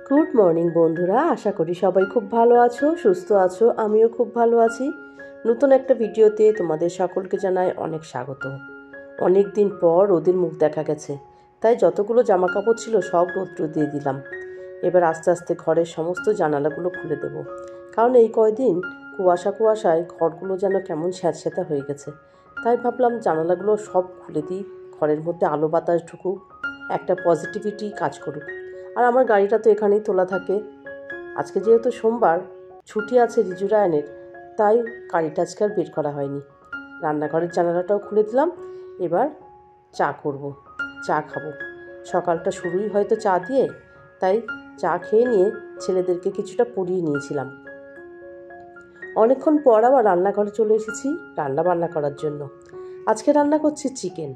Good morning বন্ধুরা, আশা করি সবাই খুব ভালো আছো, সুস্থ আছো। আমিও খুব ভালো আছি। নতুন একটা ভিডিওতে তোমাদের সকলকে জানাই অনেক স্বাগত। অনেক দিন পর রোদের মুখ দেখা গেছে, তাই যতগুলো জামা কাপড় ছিল সব রোদ্রে দিয়ে দিলাম। এবার আস্তে আস্তে ঘরের সমস্ত জানালাগুলো খুলে দেব, কারণ এই কয়দিন কুয়াশায় ঘরগুলো যেন কেমন স্যাঁতস্যাঁতে হয়ে গেছে। তাই ভাবলাম জানালাগুলো সব খুলে দিই, ঘরের মধ্যে আলো বাতাস ঢুকুক, একটা পজিটিভিটি কাজ করুক। আর আমার গাড়িটা তো এখানেই তোলা থাকে। আজকে যেহেতু সোমবার, ছুটি আছে রিজুরায়নের, তাই গাড়িটা আজকে আর বের করা হয়নি। রান্নাঘরের জানালাটাও খুলে দিলাম। এবার চা করব, চা খাবো। সকালটা শুরুই হয়তো চা দিয়ে, তাই চা খেয়ে নিয়ে ছেলেদেরকে কিছুটা পড়িয়ে নিয়েছিলাম। অনেকক্ষণ পর আবার রান্নাঘরে চলে এসেছি রান্না করার জন্য। আজকে রান্না করছি চিকেন।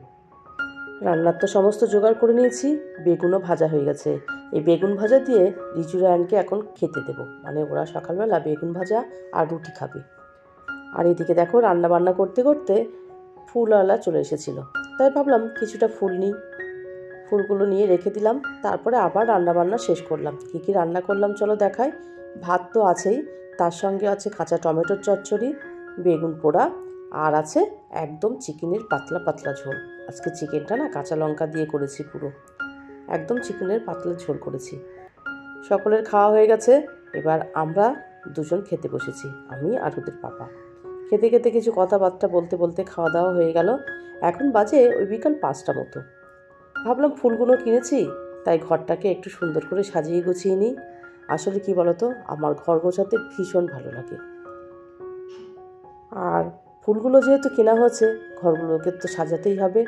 রান্নার তো সমস্ত জোগাড় করে নিয়েছি, বেগুনও ভাজা হয়ে গেছে। এই বেগুন ভাজা দিয়ে রিজুরায়নকে এখন খেতে দেবো, মানে ওরা সকালবেলা বেগুন ভাজা আর রুটি খাবে। আর এদিকে দেখো রান্না করতে করতে ফুলওয়ালা চলে এসেছিলো, তাই ভাবলাম কিছুটা ফুল নিই। ফুলগুলো নিয়ে রেখে দিলাম, তারপরে আবার রান্না শেষ করলাম। কী রান্না করলাম চলো দেখাই। ভাত তো আছেই, তার সঙ্গে আছে কাঁচা টমেটোর চচ্চড়ি, বেগুন পোড়া, আর আছে একদম চিকেনের পাতলা পাতলা ঝোল। আজকে চিকেনটা না কাঁচা লঙ্কা দিয়ে করেছি, পুরো একদম চিকেনের পাতলা ঝোল করেছি। সকলের খাওয়া হয়ে গেছে, এবার আমরা দুজন খেতে বসেছি, আমি আর ওদের পাপা। খেতে খেতে কিছু কথাবার্তা বলতে বলতে খাওয়া দাওয়া হয়ে গেল। এখন বাজে ওই বিকাল 5টা মতো। ভাবলাম ফুলগুলো কিনেছি, তাই ঘরটাকে একটু সুন্দর করে সাজিয়ে গুছিয়ে নিই। আসলে কি বলতো, আমার ঘর গোছাতে ভীষণ ভালো লাগে। আর ফুলগুলো যেহেতু কেনা হয়েছে, ঘরগুলোকে তো সাজাতেই হবে।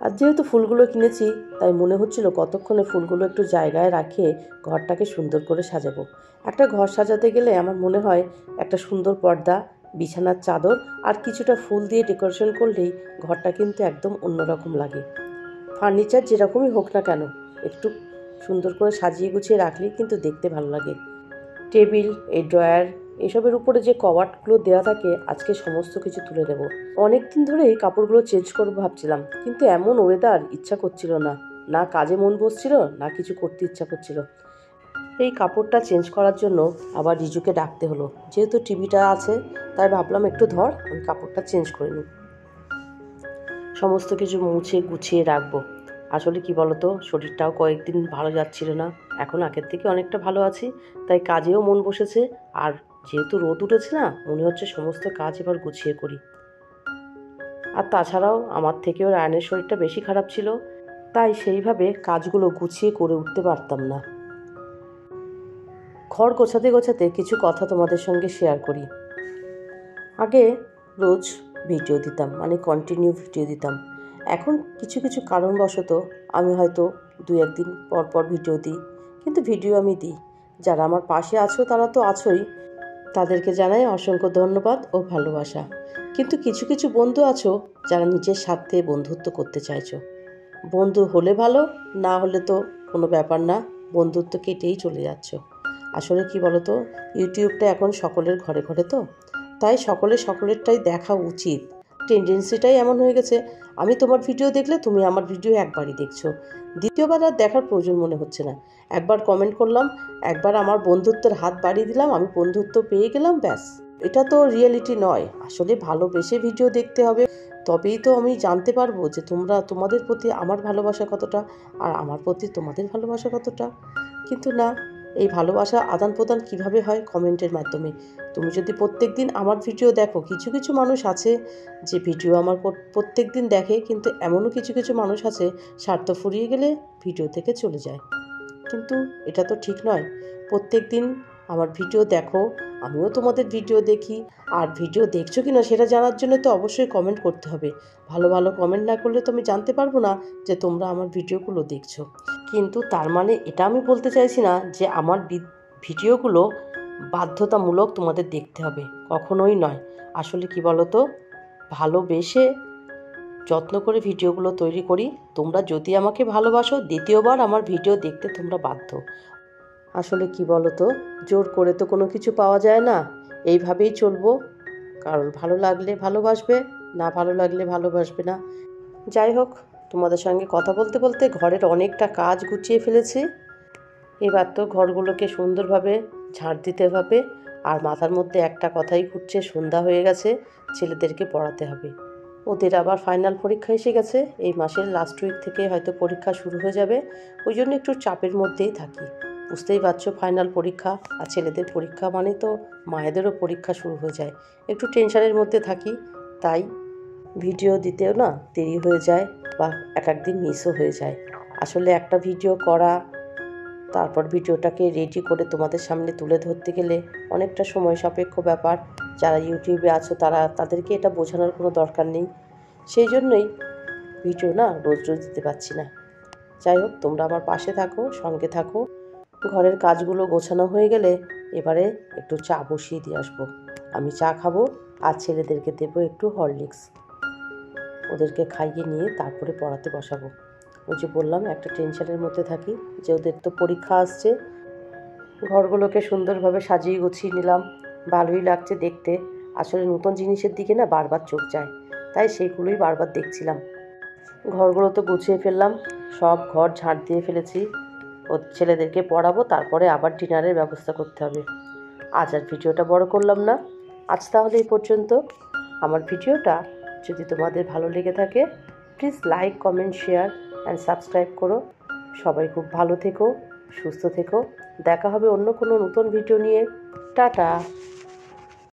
আর যেহেতু ফুলগুলো কিনেছি, তাই মনে হচ্ছিল কতক্ষণে ফুলগুলো একটু জায়গায় রাখে ঘরটাকে সুন্দর করে সাজাবো। একটা ঘর সাজাতে গেলে আমার মনে হয় একটা সুন্দর পর্দা, বিছানার চাদর আর কিছুটা ফুল দিয়ে ডেকোরেশন করলেই ঘরটা কিন্তু একদম অন্যরকম লাগে। ফার্নিচার যেরকমই হোক না কেন, একটু সুন্দর করে সাজিয়ে গুছিয়ে রাখলেই কিন্তু দেখতে ভালো লাগে। টেবিল, এই ড্রয়ার, এসবের উপরে যে কভারগুলো দেওয়া থাকে, আজকে সমস্ত কিছু তুলে দেবো। অনেক দিন ধরেই কাপড়গুলো চেঞ্জ করবো ভাবছিলাম, কিন্তু এমন ওয়েদার ইচ্ছা করছিল না, না কাজে মন বসছিল, না কিছু করতে ইচ্ছা করছিল। এই কাপড়টা চেঞ্জ করার জন্য আবার রিজুকে ডাকতে হলো। যেহেতু টিভিটা আছে, তাই ভাবলাম একটু ধর, আমি কাপড়টা চেঞ্জ করে নিই। সমস্ত কিছু মুছে গুছিয়ে রাখবো। আসলে কি বলতো, শরীরটাও কয়েকদিন ভালো যাচ্ছিল না, এখন আগের থেকে অনেকটা ভালো আছি, তাই কাজেও মন বসেছে। আর যেহেতু রোদ উঠেছে না, মনে হচ্ছে সমস্ত কাজ এবার গুছিয়ে করি। আর তাছাড়াও আমার থেকেও রায়ানের শরীরটা বেশি খারাপ ছিল, তাই সেইভাবে কাজগুলো গুছিয়ে করে উঠতে পারতাম না। ঘর গোছাতে গোছাতে কিছু কথা তোমাদের সঙ্গে শেয়ার করি। আগে রোজ ভিডিও দিতাম, মানে কন্টিনিউ ভিডিও দিতাম। এখন কিছু কিছু কারণবশত আমি হয়তো 2-1 দিন পর পর ভিডিও দিই, কিন্তু ভিডিও আমি দিই। যারা আমার পাশে আছো তারা তো আছোই, তাদেরকে জানাই অসংখ্য ধন্যবাদ ও ভালোবাসা। কিন্তু কিছু কিছু বন্ধু আছো যারা নিজের স্বার্থে বন্ধুত্ব করতে চাইছো। বন্ধু হলে ভালো, না হলে তো কোনো ব্যাপার না, বন্ধুত্ব কেটেই চলে যাচ্ছ। আসলে কি বলো তো, ইউটিউবটা এখন সকলের ঘরে ঘরে, তো তাই সকলেরটাই দেখা উচিত। টেন্ডেন্সিটাই এমন হয়ে গেছে, আমি তোমার ভিডিও দেখলে তুমি আমার ভিডিও একবারই দেখছো, দ্বিতীয়বার আর দেখার প্রয়োজন মনে হচ্ছে না। একবার কমেন্ট করলাম, একবার আমার বন্ধুত্বের হাত বাড়িয়ে দিলাম, আমি বন্ধুত্ব পেয়ে গেলাম, ব্যাস। এটা তো রিয়েলিটি নয়। আসলে ভালোবেসে ভিডিও দেখতে হবে, তবেই তো আমি জানতে পারবো যে তোমাদের প্রতি আমার ভালোবাসা কতটা, আর আমার প্রতি তোমাদের ভালোবাসা কতটা। কিন্তু না, এই ভালোবাসা আদান প্রদান কীভাবে হয়? কমেন্টের মাধ্যমে। তুমি যদি প্রত্যেক দিন আমার ভিডিও দেখো, কিছু কিছু মানুষ আছে যে ভিডিও আমার প্রত্যেক দিন দেখে, কিন্তু এমনও কিছু কিছু মানুষ আছে স্বার্থ ফুরিয়ে গেলে ভিডিও থেকে চলে যায়। কিন্তু এটা তো ঠিক নয়। প্রত্যেক দিন আমার ভিডিও দেখো, আমিও তোমাদের ভিডিও দেখি। আর ভিডিও দেখছো কি না সেটা জানার জন্য তো অবশ্যই কমেন্ট করতে হবে। ভালো ভালো কমেন্ট না করলে তো আমি জানতে পারবো না যে তোমরা আমার ভিডিওগুলো দেখছো। কিন্তু তার মানে এটা আমি বলতে চাইছি না যে আমার ভিডিওগুলো বাধ্যতামূলক তোমাদের দেখতে হবে, কখনোই নয়। আসলে কি বলো তো, ভালোবেসে যত্ন করে ভিডিওগুলো তৈরি করি। তোমরা যদি আমাকে ভালোবাসো, দ্বিতীয়বার আমার ভিডিও দেখতে তোমরা বাধ্য। আসলে কি বলো তো, জোর করে তো কোনো কিছু পাওয়া যায় না, এইভাবেই চলবো। কারোর ভালো লাগলে ভালোবাসবে, না ভালো লাগলে ভালোবাসবে না। যাই হোক, তোমাদের সঙ্গে কথা বলতে বলতে ঘরের অনেকটা কাজ গুছিয়ে ফেলেছি। এবার তো ঘরগুলোকে সুন্দরভাবে ঝাড় দিতে হবে। আর মাথার মধ্যে একটা কথাই ঘুরছে, সন্ধ্যা হয়ে গেছে, ছেলেদেরকে পড়াতে হবে। ওদের আবার ফাইনাল পরীক্ষা এসে গেছে, এই মাসের লাস্ট উইক থেকে হয়তো পরীক্ষা শুরু হয়ে যাবে। ওই জন্য একটু চাপের মধ্যেই থাকি। বুঝতেই পারছো, ফাইনাল পরীক্ষা, আর ছেলেদের পরীক্ষা মানে তো মায়েদেরও পরীক্ষা শুরু হয়ে যায়, একটু টেনশনের মধ্যে থাকি। তাই ভিডিও দিতেও না দেরি হয়ে যায়, বা এক একদিন মিসও হয়ে যায়। আসলে একটা ভিডিও করা, তারপর ভিডিওটাকে রেডি করে তোমাদের সামনে তুলে ধরতে গেলে অনেকটা সময় সাপেক্ষ ব্যাপার। যারা ইউটিউবে আছো তাদেরকে এটা বোঝানোর কোনো দরকার নেই। সেই জন্যই ভিডিও না রোজ রোজ দিতে পারছি না। যাই হোক, তোমরা আমার পাশে থাকো, সঙ্গে থাকো। ঘরের কাজগুলো গোছানো হয়ে গেলে এবারে একটু চা বসিয়ে দিয়ে আসবো। আমি চা খাবো, আর ছেলেদেরকে দেবো একটু হরলিক্স। ওদেরকে খাইয়ে নিয়ে তারপরে পড়াতে বসাবো। ওই যে বললাম, একটা টেনশনের মধ্যে থাকি যে ওদের তো পরীক্ষা আসছে। ঘরগুলোকে সুন্দরভাবে সাজিয়ে গুছিয়ে নিলাম, ভালোই লাগছে দেখতে। আসলে নতুন জিনিসের দিকে না বারবার চোখ যায়, তাই সেইগুলোই বারবার দেখছিলাম। ঘরগুলো তো গুছিয়ে ফেললাম, সব ঘর ঝাড় দিয়ে ফেলেছি। ও ছেলেদেরকে পড়াবো, তারপরে আবার ডিনারের ব্যবস্থা করতে হবে। আজ আর ভিডিওটা বড় করলাম না, আজ তাহলে এই পর্যন্ত। আমার ভিডিওটা যদি তোমাদের ভালো লেগে থাকে, please like, comment, share and subscribe করো। সবাই খুব ভালো থেকো, সুস্থ থেকো। দেখা হবে অন্য কোনো নতুন ভিডিও নিয়ে। টাটা।